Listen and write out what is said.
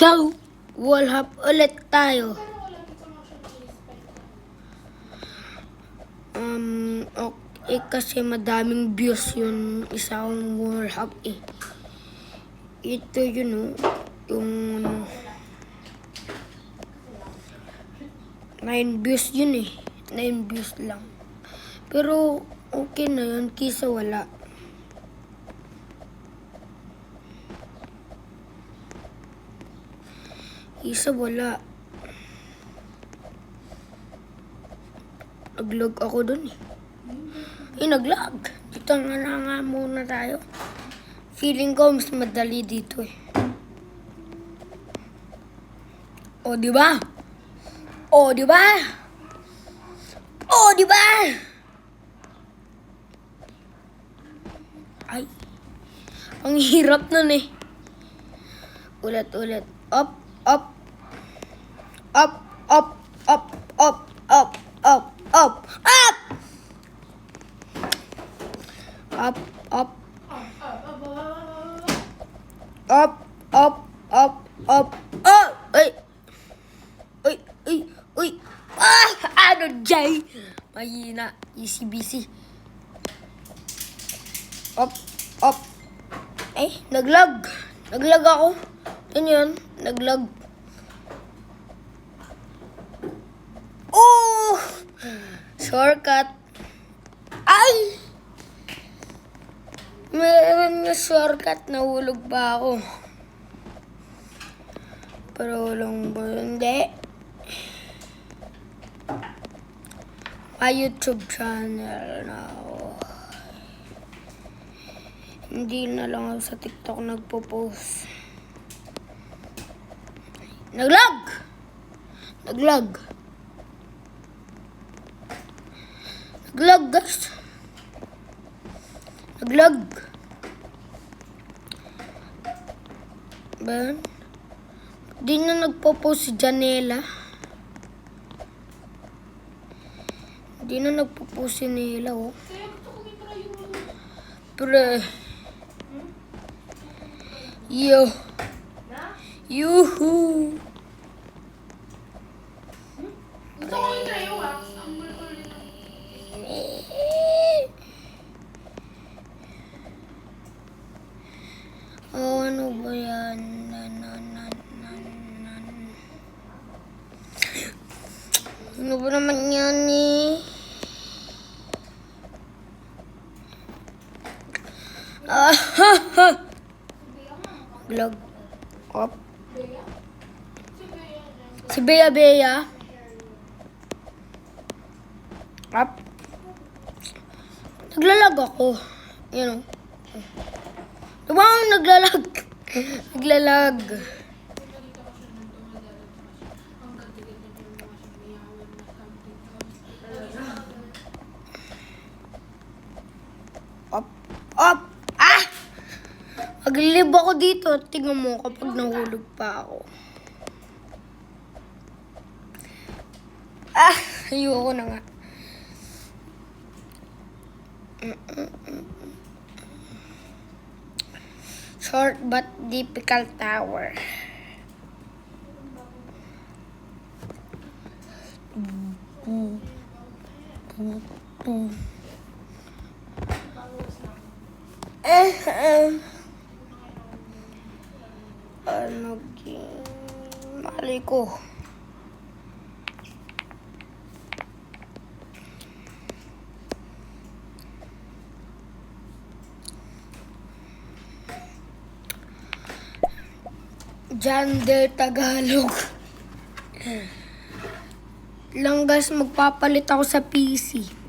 So, wall hop ulit tayo. Okay, kasi madaming views yung isang wall hop eh. Ito yun yung 9 views yun eh. 9 views lang. Pero okay na yun kisa wala. Isa wala. Nag-log ako dun eh. Nag-log. Dito nga muna tayo. Feeling ko mas madali dito eh. O, diba? O, diba? O, diba? Ay. Ang hirap nun eh. Ulit. Up. Up. Up. Up. Up. Up. Up. Up. Up. Up. Up. Up. Up. Up. Up. Up. Oh! Ay! Uy! Uy! Uy! Ah! Ano dyan? Mahina. Easy busy. Up. Up. Eh, naglag. Naglag ako. Yan. Naglag. Oh! Shortcut. Ay! Meron na shortcut. Nahulog pa ako. Pero walang ba? Hindi. My YouTube channel na ako. Hindi na lang ako sa TikTok nagpo-post. Naglag! Naglag guys. Naglag. Ben? Di na nagpo-post si Janela. Di na nagpo-post si Nela, oh. Pre. Yo. Yuhu. Oh, ano ba yan? Ano ba naman yan eh? Vlog. Up. Si Bea. Up. Naglalag ako. Yan o. Diba ako naglalag? Naglalag. Up. Up. Ah! Maglilib ako dito. Tingnan mo kapag nahulog pa ako. Ah! Ayoko na nga. Short but difficult tower. Ano mali ko. Jander Tagalog. Lang guys, magpapalit ako sa PC.